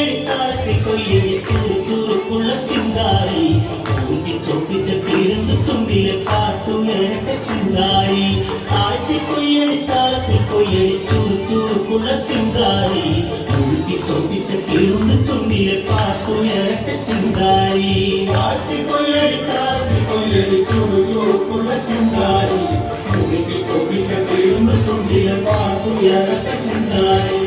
കൊയ്യടിത്താളത്തിൽ കൊയ്യടി ചൂരുക്കുള്ള സിംഗാരി ചോപ്പിച്ച പേരുന്ന് ചുണ്ടിലെ പാട്ടുയരട്ടെ സിംഗാരി കൊയ്യടിത്താളത്തിൽ കൊയ്യടി ചൂരുക്കുള്ള സിംഗാരി ചോപ്പിച്ച പേരുന്ന് ചുണ്ടിലെ പാട്ടുയരട്ടെ സിംഗാരി കൊയ്യടിത്താളത്തിൽ കൊയ്യടി ചൂരുക്കുള്ള സിംഗാരി ചോപ്പിച്ച പേരുന്ന് ചുണ്ടിലെ പാട്ടുയരട്ടെ സിംഗാരി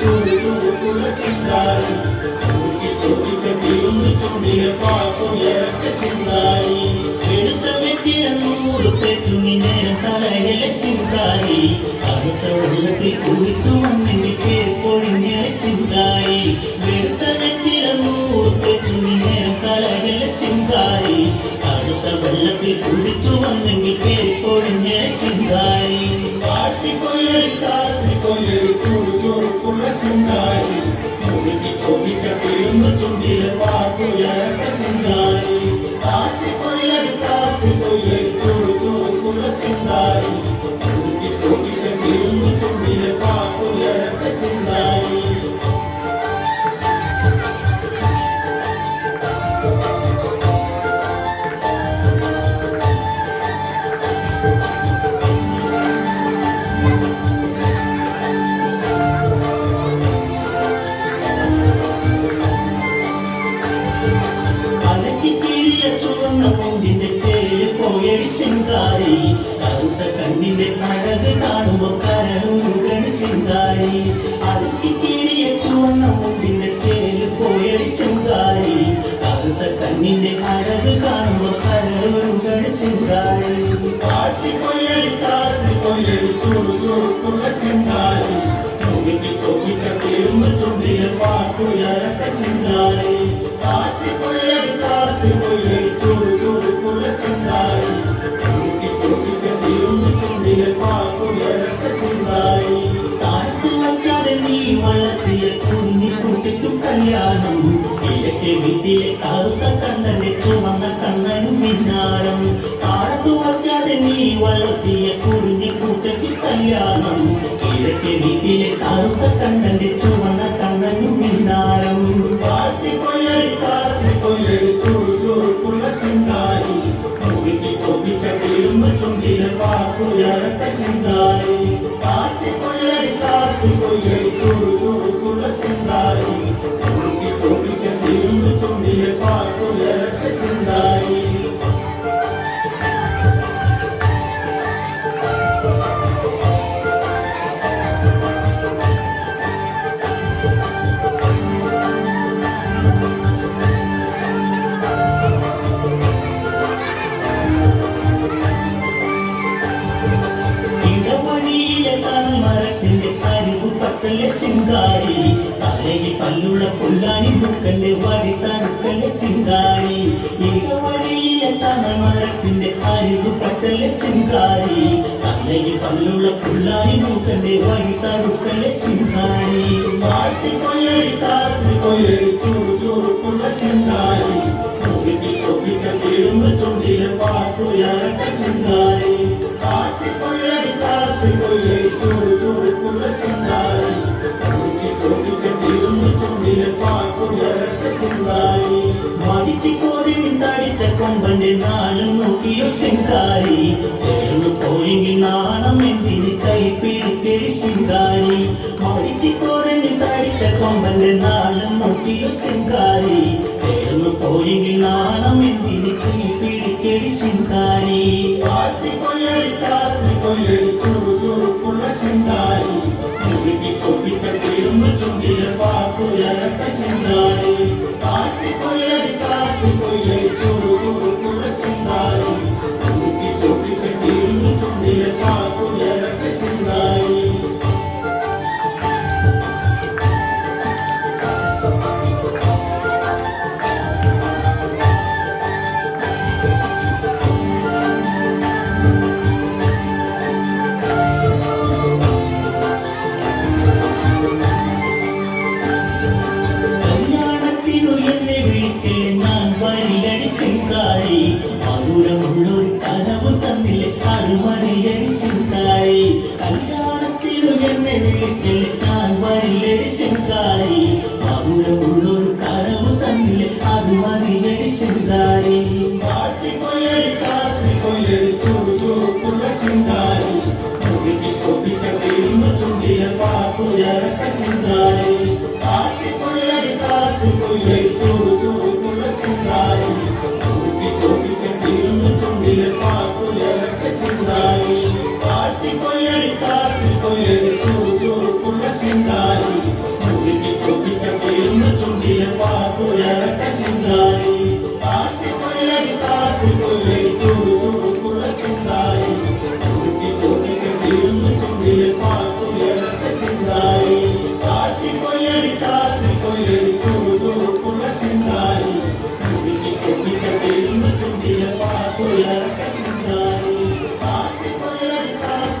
ചൂരുക്കുള്ള സിംഗാരി ചോദിച്ച പേരുന്ന് ചുണ്ടിലെ പാട്ടുയരട്ടെ സിംഗാരി എടുത്ത വെറ്റിയ 100 ചുങ്ങി നേരം തളയലെ സിംഗാരി അടുത്ത വെള്ളത്തിൽ കുളിച്ചു വന്നെങ്കിൽ പേപ്പൊഴിഞ്ഞ സിംഗാരി എടുത്ത വെറ്റിയ 100 ചുങ്ങി നേരം തളയലെ സിംഗാരി അടുത്ത വെള്ളത്തിൽ കുളിച്ചു വന്നെങ്കിൽ പേപ്പൊഴിഞ്ഞ സിംഗാരി ചൂരുക്കുള്ള സിംഗാരി ചോദിച്ച പേരുന്ന് ചുണ്ടിലെ പാട്ടുയരട്ടെ സിംഗാരി ചൂരുക്കുള്ള സിംഗാരി ചോദിച്ച പേരുന്ന് ചുണ്ടിലെ പാട്ടുയരട്ടെ സിംഗാരി സിംഗാരി കറുത്ത കണ്ണിന്റെ അഴക് കാണുമ്പോൾ കരളും മുഴുകൻ സിംഗാരി അറുക്കിക്കീറിയ ചുവന്ന മുണ്ടിന്റെ ചേല് പോയടി സിംഗാരി കറുത്ത കണ്ണിന്റെ അഴക് കാണുമ്പോൾ കരളും മുഴുകൻ സിംഗാരി ചൂരുക്കുള്ള സിംഗാരി ചോദിച്ച പേരുന്ന് ചുണ്ടിലെ പാട്ടുയരട്ടെ സിംഗാരി ചൂരുക്കുള്ള സിംഗാരി ചോദിച്ച പേരുന്ന് ചുണ്ടിലെ പാട്ടുയരട്ടെ സിംഗാരി താഴ്ത്തു വയ്ക്കാതെ നീ വളർത്തിയ കുഞ്ഞി പൂച്ചയ്ക്കും കല്യാണം കിഴക്കെ വീട്ടിലെ കറുത്ത കണ്ണന്റെ ചുവന്ന കണ്ണനും മിന്നാരം താഴ്ത്തു വയ്ക്കാതെ നീ വളർത്തിയ കുഞ്ഞി പൂച്ചയ്ക്കും കല്യാണം കിഴക്കെ വീട്ടിലെ കറുത്ത കണ്ണന്റെ ചുവന്ന കണ്ണനും മിന്നാരം ചൂരുക്കുള്ള സിംഗാരി ചോദിച്ച പേരുന്ന് ചുണ്ടിലെ പാട്ടുയരട്ടെ സിംഗാരി ചൂരുക്കുള്ള സിംഗാരി ചോദിച്ച പേരുന്ന് ചുണ്ടിലെ പാട്ടുയരട്ടെ സിംഗാരി സിംഗാരി തലയിൽ പല്ലുള്ള പുല്ലാനി മുക്കന്റെ വഴി തണുക്കലെ സിംഗാരി ഇടവഴിയിലെ തണമരത്തിന്റെ അരികു പറ്റലെ സിംഗാരി തലയിൽ പല്ലുള്ള പുല്ലാനി മുക്കന്റെ വഴി തണുക്കലെ സിംഗാരി ചൂരുക്കുള്ള സിംഗാരി ചോദിച്ച പേരുന്ന് ചുണ്ടിലെ പാട്ടുയരട്ടെ സിംഗാരി ചൂരുക്കുള്ള സിംഗാരി ചോദിച്ച പേരുന്ന് ചുണ്ടിലെ പാട്ടുയരട്ടെ സിംഗാരി മടിച്ചിപ്പോതി നിന്നടിച്ച കൊമ്പന്റെ നാട് നോക്കിയോ സിംഗാരി ചേർന്നു പോയെങ്കിൽ നാണം എന്തിന് കൈ പിടിക്കടി സിംഗാരി മടിച്ചിപ്പോതി നിന്നടിച്ച കൊമ്പന്റെ നാട് നോക്കിയോ സിംഗാരി ചേർന്നു പോയെങ്കിൽ നാണം എന്തിന് കൈ പിടിക്കടി സിംഗാരി ചൂരുക്കുള്ള സിംഗാരി ചോദിച്ച പേരുന്ന് ചുണ്ടിലെ പാട്ടുയരട്ടെ സിംഗാരി ചൂരുക്കുള്ള സിംഗാരി ചോദിച്ച പേരുന്ന് ചുണ്ടിലെ പാട്ടുയരട്ടെ സിംഗാരി മധുരമുള്ളൊരു കനവ് തന്നില്ലേ അത് മതിയടി സിംഗാരി കല്യാണത്തിനു എന്നെ വിളിക്കൽ ഞാൻ വരില്ലേ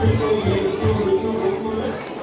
പോയി